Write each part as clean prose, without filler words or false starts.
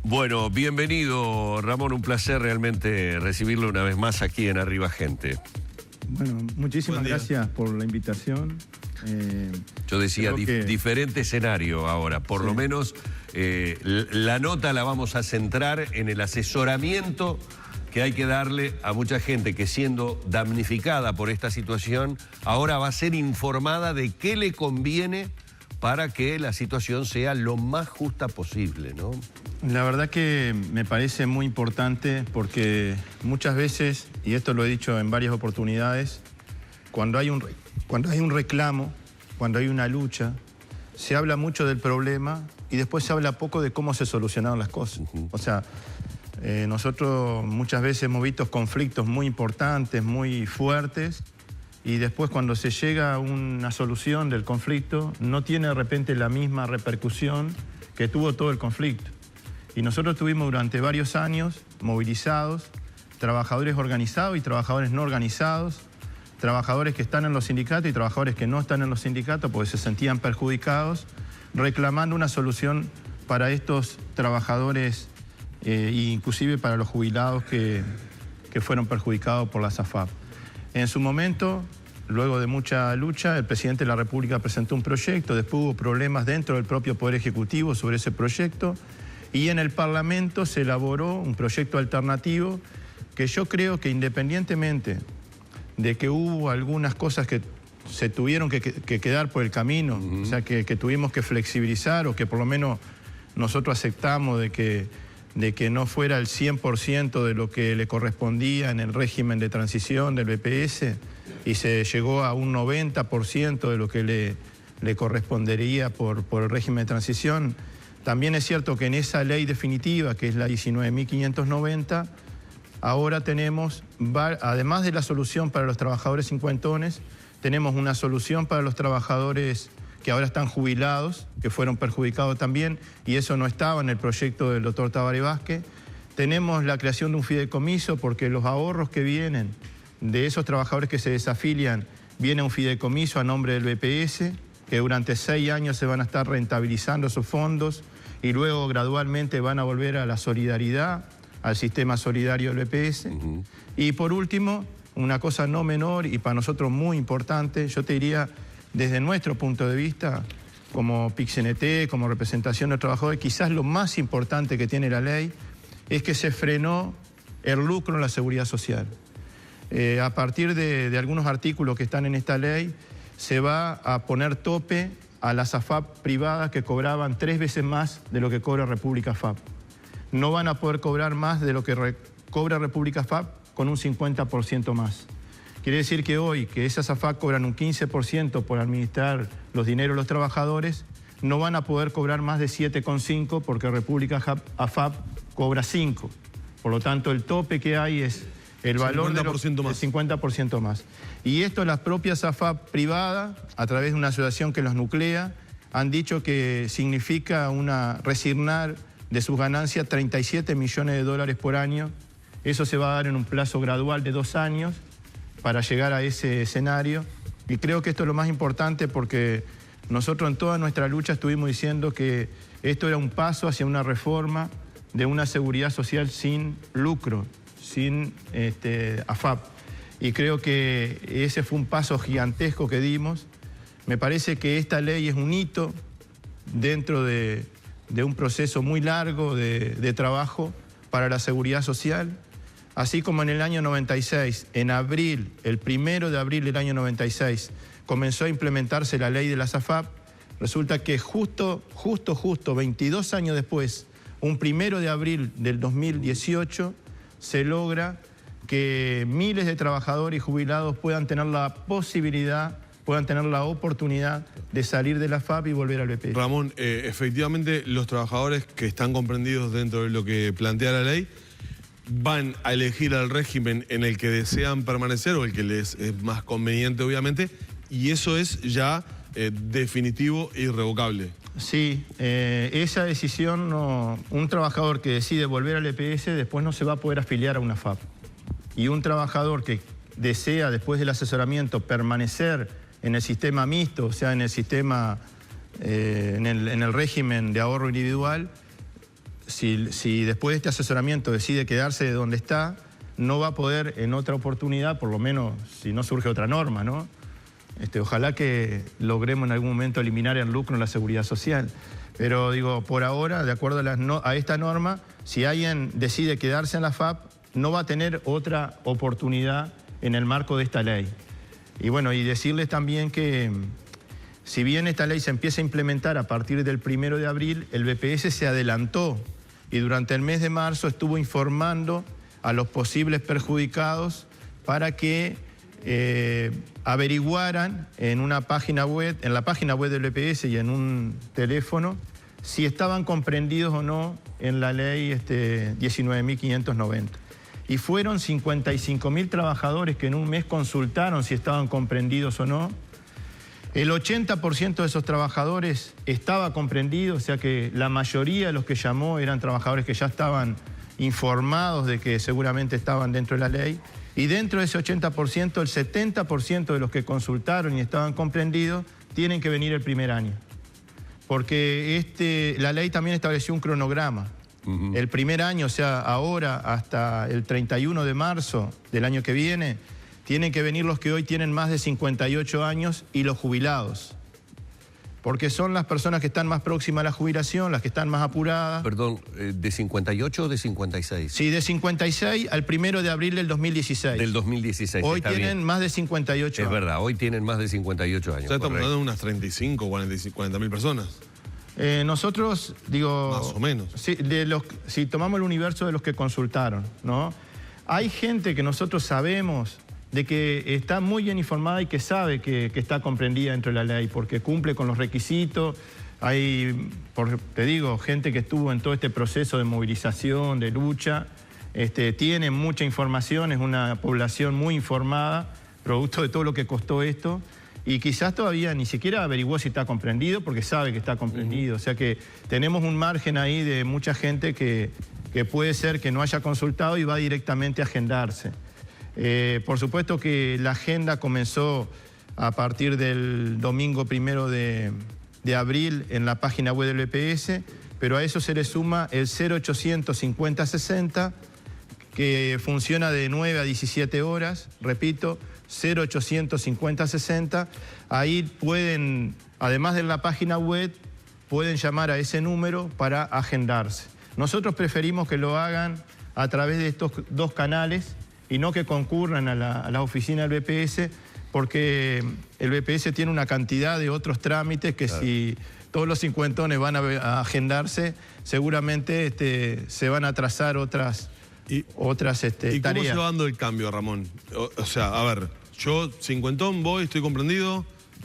Bueno, bienvenido Ramón, un placer realmente recibirlo una vez más aquí en Arriba Gente. Bueno, muchísimas gracias por la invitación. Yo decía, diferente escenario ahora, por lo menos la nota la vamos a centrar en el asesoramiento que hay que darle a mucha gente que, siendo damnificada por esta situación, ahora va a ser informada de qué le conviene para que la situación sea lo más justa posible, ¿no? La verdad que me parece muy importante porque muchas veces, y esto lo he dicho en varias oportunidades, cuando hay un reclamo, cuando hay una lucha, se habla mucho del problema y después se habla poco de cómo se solucionaron las cosas. O sea, nosotros muchas veces hemos visto conflictos muy importantes, muy fuertes, y después cuando se llega a una solución del conflicto no tiene de repente la misma repercusión que tuvo todo el conflicto. Y nosotros tuvimos durante varios años movilizados, trabajadores organizados y trabajadores no organizados, trabajadores que están en los sindicatos y trabajadores que no están en los sindicatos porque se sentían perjudicados, reclamando una solución para estos trabajadores e inclusive para los jubilados que fueron perjudicados por la SAFAP. En su momento, luego de mucha lucha, el presidente de la República presentó un proyecto, después hubo problemas dentro del propio Poder Ejecutivo sobre ese proyecto, y en el Parlamento se elaboró un proyecto alternativo que yo creo que, independientemente de que hubo algunas cosas que se tuvieron que quedar por el camino, o sea, que tuvimos que flexibilizar, o que por lo menos nosotros aceptamos de que no fuera el 100% de lo que le correspondía en el régimen de transición del BPS, y se llegó a un 90% de lo que le correspondería por el régimen de transición. También es cierto que en esa ley definitiva, que es la 19.590, ahora tenemos, además de la solución para los trabajadores cincuentones, tenemos una solución para los trabajadores que ahora están jubilados, que fueron perjudicados también, y eso no estaba en el proyecto del doctor Tabaré Vázquez. Tenemos la creación de un fideicomiso, porque los ahorros que vienen de esos trabajadores que se desafilian, viene un fideicomiso a nombre del BPS, que durante 6 años se van a estar rentabilizando esos fondos y luego gradualmente van a volver a la solidaridad, al sistema solidario del BPS. Y por último, una cosa no menor y para nosotros muy importante, yo te diría, desde nuestro punto de vista, como PIC-CNT, como representación de trabajadores, quizás lo más importante que tiene la ley es que se frenó el lucro en la seguridad social. A partir de algunos artículos que están en esta ley, se va a poner tope a las AFAP privadas que cobraban 3 veces más de lo que cobra República FAP. No van a poder cobrar más de lo que cobra República FAP con un 50% más. Quiere decir que hoy, que esas AFAP cobran un 15% por administrar los dineros de los trabajadores, no van a poder cobrar más de 7,5 porque República AFAP cobra 5. Por lo tanto, el tope que hay es el valor del 50% más. Y esto las propias AFAP privadas, a través de una asociación que los nuclea, han dicho que significa resignar de sus ganancias 37 millones de dólares por año. Eso se va a dar en un plazo gradual de 2 años para llegar a ese escenario. Y creo que esto es lo más importante porque nosotros en toda nuestra lucha estuvimos diciendo que esto era un paso hacia una reforma de una seguridad social sin lucro, sin AFAP. Y creo que ese fue un paso gigantesco que dimos. Me parece que esta ley es un hito dentro de un proceso muy largo de trabajo para la seguridad social. Así como en el año 96, en abril, el 1 de abril del año 96, comenzó a implementarse la ley de las AFAP, resulta que justo 22 años después, un 1 de abril del 2018, se logra que miles de trabajadores y jubilados puedan tener la posibilidad, puedan tener la oportunidad de salir de la AFAP y volver al BPS. Ramón, efectivamente los trabajadores que están comprendidos dentro de lo que plantea la ley van a elegir al régimen en el que desean permanecer o el que les es más conveniente, obviamente, y eso es ya definitivo e irrevocable. Sí, esa decisión, un trabajador que decide volver al EPS después no se va a poder afiliar a una AFAP. Y un trabajador que desea, después del asesoramiento, permanecer en el sistema mixto, o sea, en el sistema, en el régimen de ahorro individual, si después de este asesoramiento decide quedarse donde está, no va a poder en otra oportunidad, por lo menos si no surge otra norma, ¿no? Ojalá que logremos en algún momento eliminar el lucro en la seguridad social. Pero digo, por ahora, de acuerdo a esta norma, si alguien decide quedarse en la FAP, no va a tener otra oportunidad en el marco de esta ley. Y bueno, y decirles también que si bien esta ley se empieza a implementar a partir del 1 de abril, el BPS se adelantó y durante el mes de marzo estuvo informando a los posibles perjudicados para que averiguaran en una página web, en la página web del BPS y en un teléfono, si estaban comprendidos o no en la ley 19.590. Y fueron 55.000 trabajadores que en un mes consultaron si estaban comprendidos o no. El 80% de esos trabajadores estaba comprendido, o sea que la mayoría de los que llamó eran trabajadores que ya estaban informados de que seguramente estaban dentro de la ley. Y dentro de ese 80%, el 70% de los que consultaron y estaban comprendidos tienen que venir el primer año. Porque la ley también estableció un cronograma. El primer año, o sea, ahora hasta el 31 de marzo del año que viene, tienen que venir los que hoy tienen más de 58 años y los jubilados. Porque son las personas que están más próximas a la jubilación, las que están más apuradas. Perdón, ¿de 58 o de 56? Sí, de 56 al 1 de abril del 2016. Del 2016, hoy está tienen bien. más de 58 años. Es verdad, hoy tienen más de 58 años. O sea, estamos hablando de unas 35, 40.000 personas. Nosotros, digo... Más o menos. Si tomamos el universo de los que consultaron, ¿no? Hay gente que nosotros sabemos de que está muy bien informada y que sabe que está comprendida dentro de la ley porque cumple con los requisitos. Hay, te digo, gente que estuvo en todo este proceso de movilización, de lucha, tiene mucha información, es una población muy informada, producto de todo lo que costó esto, y quizás todavía ni siquiera averiguó si está comprendido porque sabe que está comprendido. O sea que tenemos un margen ahí de mucha gente que puede ser que no haya consultado y va directamente a agendarse. Por supuesto que la agenda comenzó a partir del domingo 1 de abril en la página web del BPS, pero a eso se le suma el 0800 50 60, que funciona de 9 a 17 horas, repito, 0800 50 60. Ahí pueden, además de la página web, pueden llamar a ese número para agendarse. Nosotros preferimos que lo hagan a través de estos dos canales y no que concurran a la oficina del BPS, porque el BPS tiene una cantidad de otros trámites que claro, si todos los cincuentones van a agendarse, seguramente se van a trazar otras tareas. ¿Y cómo se va dando el cambio, Ramón? O sea, a ver, yo cincuentón voy, estoy comprendido,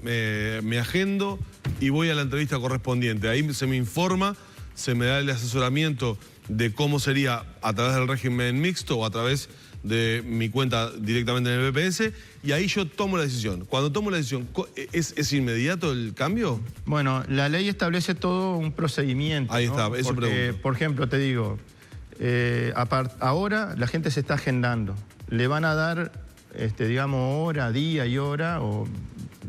me agendo y voy a la entrevista correspondiente. Ahí se me informa, se me da el asesoramiento de cómo sería a través del régimen mixto o a través de mi cuenta directamente en el BPS, y ahí yo tomo la decisión. Cuando tomo la decisión, ¿es inmediato el cambio? Bueno, la ley establece todo un procedimiento. Ahí está, ¿no? eso pregunto. Por ejemplo, te digo, ahora la gente se está agendando. Le van a dar, digamos, hora, día y hora, o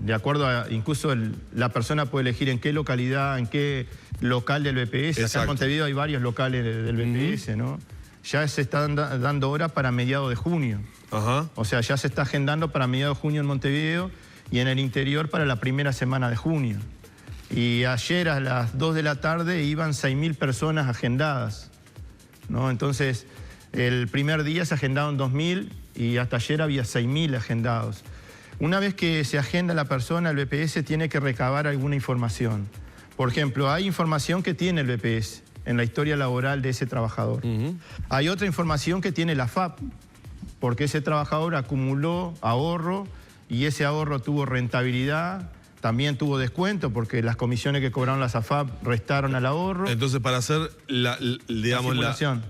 de acuerdo a, incluso la persona puede elegir en qué localidad, en qué local del BPS. Acá en Montevideo hay varios locales del BPS, ¿no? Ya se está dando hora para mediados de junio. Ajá. O sea, ya se está agendando para mediados de junio en Montevideo y en el interior para la primera semana de junio. Y ayer a las 2 de la tarde iban 6.000 personas agendadas, ¿no? Entonces, el primer día se agendaron 2.000 y hasta ayer había 6.000 agendados. Una vez que se agenda la persona, el BPS tiene que recabar alguna información. Por ejemplo, hay información que tiene el BPS en la historia laboral de ese trabajador. Hay otra información que tiene la FAP, porque ese trabajador acumuló ahorro y ese ahorro tuvo rentabilidad, también tuvo descuento porque las comisiones que cobraron las AFAP restaron al ahorro. Entonces, para hacer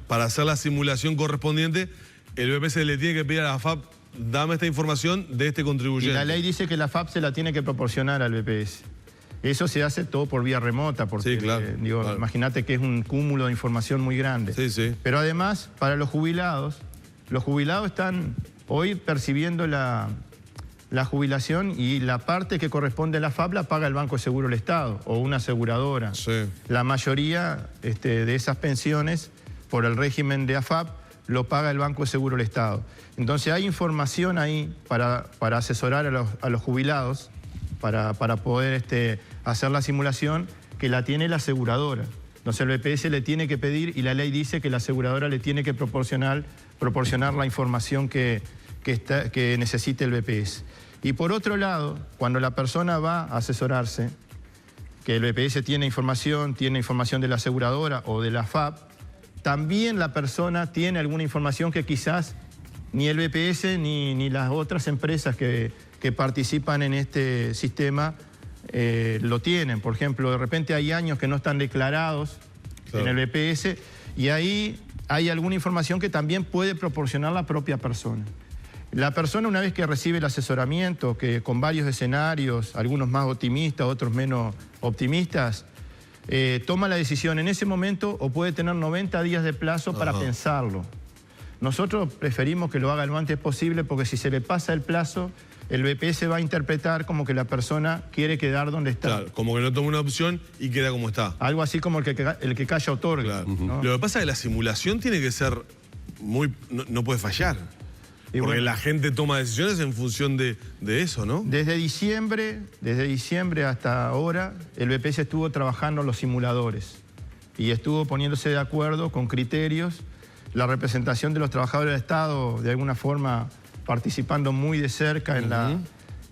para hacer la simulación correspondiente, el BPS le tiene que pedir a la AFAP, dame esta información de este contribuyente. Y la ley dice que la AFAP se la tiene que proporcionar al BPS. Eso se hace todo por vía remota, porque sí, claro, claro. Imagínate que es un cúmulo de información muy grande. Sí, sí. Pero además, para los jubilados están hoy percibiendo la la jubilación y la parte que corresponde a la AFAP la paga el Banco de Seguro del Estado o una aseguradora. Sí. La mayoría de esas pensiones por el régimen de AFAP lo paga el Banco de Seguro del Estado. Entonces hay información ahí para asesorar a los jubilados, para poder hacer la simulación, que la tiene la aseguradora. Entonces el BPS le tiene que pedir y la ley dice que la aseguradora le tiene que proporcionar la información que necesite el BPS. Y por otro lado, cuando la persona va a asesorarse, que el BPS tiene información de la aseguradora o de la AFAP, también la persona tiene alguna información que quizás ni el BPS ni las otras empresas que participan en este sistema lo tienen. Por ejemplo, de repente hay años que no están declarados en el BPS y ahí hay alguna información que también puede proporcionar la propia persona. La persona, una vez que recibe el asesoramiento, que con varios escenarios, algunos más optimistas, otros menos optimistas, toma la decisión en ese momento o puede tener 90 días de plazo para pensarlo. Nosotros preferimos que lo haga lo antes posible porque si se le pasa el plazo, el BPS va a interpretar como que la persona quiere quedar donde está. Claro, como que no toma una opción y queda como está. Algo así como el que calla otorga. Claro. ¿No? Lo que pasa es que la simulación tiene que ser muy... no puede fallar. Y porque la gente toma decisiones en función de eso, ¿no? Desde diciembre hasta ahora, el BPS estuvo trabajando los simuladores y estuvo poniéndose de acuerdo con criterios. La representación de los trabajadores del Estado, de alguna forma, participando muy de cerca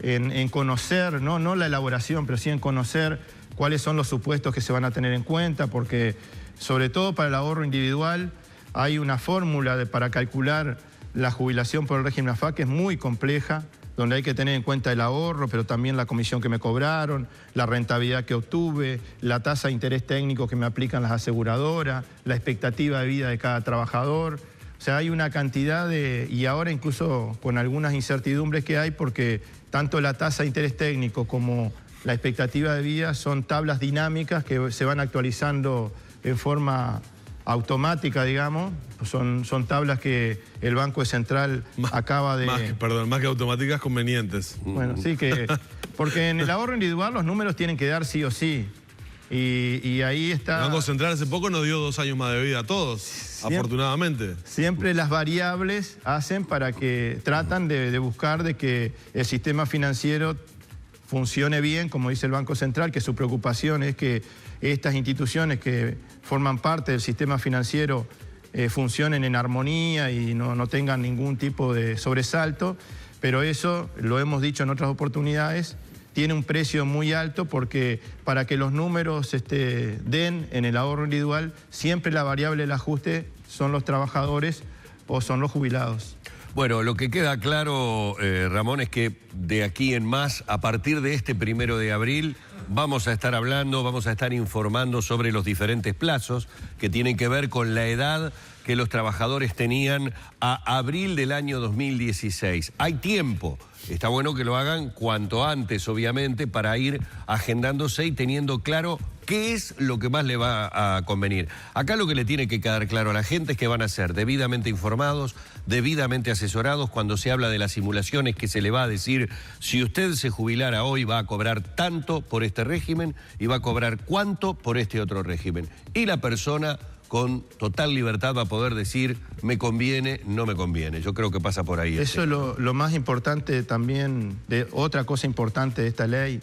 en conocer, no la elaboración, pero sí en conocer cuáles son los supuestos que se van a tener en cuenta, porque sobre todo para el ahorro individual hay una fórmula para calcular la jubilación por el régimen AFAP que es muy compleja, donde hay que tener en cuenta el ahorro, pero también la comisión que me cobraron, la rentabilidad que obtuve, la tasa de interés técnico que me aplican las aseguradoras, la expectativa de vida de cada trabajador. O sea, hay una cantidad y ahora incluso con algunas incertidumbres que hay, porque tanto la tasa de interés técnico como la expectativa de vida son tablas dinámicas que se van actualizando en forma automática, digamos. Son tablas que el Banco Central acaba de... Más que automáticas, convenientes. Bueno, sí, porque en el ahorro individual los números tienen que dar sí o sí. Y ahí está... El Banco Central hace poco nos dio 2 años más de vida a todos, afortunadamente. Siempre las variables hacen para que tratan de buscar de que el sistema financiero funcione bien, como dice el Banco Central, que su preocupación es que estas instituciones que forman parte del sistema financiero funcionen en armonía y no tengan ningún tipo de sobresalto, pero eso, lo hemos dicho en otras oportunidades, tiene un precio muy alto porque para que los números den en el ahorro individual, siempre la variable del ajuste son los trabajadores o son los jubilados. Bueno, lo que queda claro, Ramón, es que de aquí en más, a partir de este 1 de abril, vamos a estar hablando, vamos a estar informando sobre los diferentes plazos que tienen que ver con la edad que los trabajadores tenían a abril del año 2016. Hay tiempo. Está bueno que lo hagan cuanto antes, obviamente, para ir agendándose y teniendo claro qué es lo que más le va a convenir. Acá lo que le tiene que quedar claro a la gente es que van a ser debidamente informados, debidamente asesorados. Cuando se habla de las simulaciones, que se le va a decir, si usted se jubilara hoy va a cobrar tanto por este régimen y va a cobrar cuánto por este otro régimen. Y la persona con total libertad va a poder decir, me conviene, no me conviene. Yo creo que pasa por ahí. Eso es lo más importante también, otra cosa importante de esta ley,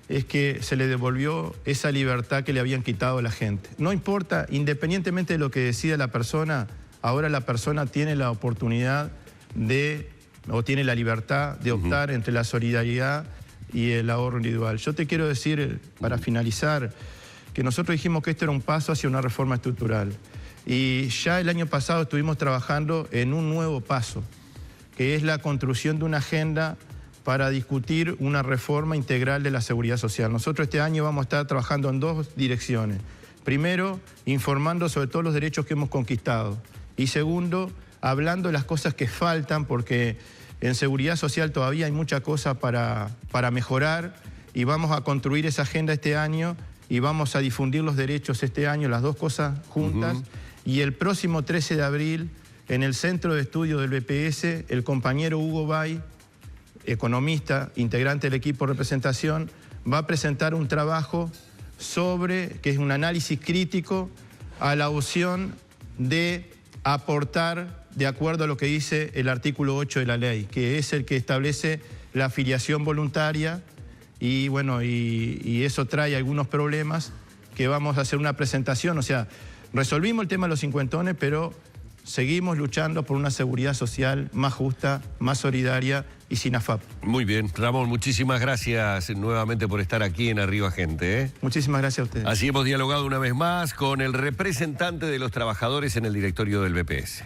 es que se le devolvió esa libertad que le habían quitado a la gente. No importa, independientemente de lo que decida la persona, ahora la persona tiene la oportunidad o tiene la libertad de optar entre la solidaridad y el ahorro individual. Yo te quiero decir, para finalizar, que nosotros dijimos que esto era un paso hacia una reforma estructural. Y ya el año pasado estuvimos trabajando en un nuevo paso, que es la construcción de una agenda para discutir una reforma integral de la seguridad social. Nosotros este año vamos a estar trabajando en 2 direcciones. Primero, informando sobre todos los derechos que hemos conquistado. Y segundo, hablando de las cosas que faltan, porque en seguridad social todavía hay mucha cosa para mejorar, y vamos a construir esa agenda este año y vamos a difundir los derechos este año, las 2 cosas juntas. Y el próximo 13 de abril, en el Centro de Estudio del BPS, el compañero Hugo Bay economista, integrante del equipo de representación, va a presentar un trabajo que es un análisis crítico a la opción de aportar de acuerdo a lo que dice el artículo 8 de la ley, que es el que establece la afiliación voluntaria y bueno, y eso trae algunos problemas que vamos a hacer una presentación. O sea, resolvimos el tema de los cincuentones, pero seguimos luchando por una seguridad social más justa, más solidaria y sin AFAP. Muy bien, Ramón, muchísimas gracias nuevamente por estar aquí en Arriba Gente, ¿eh? Muchísimas gracias a ustedes. Así hemos dialogado una vez más con el representante de los trabajadores en el directorio del BPS.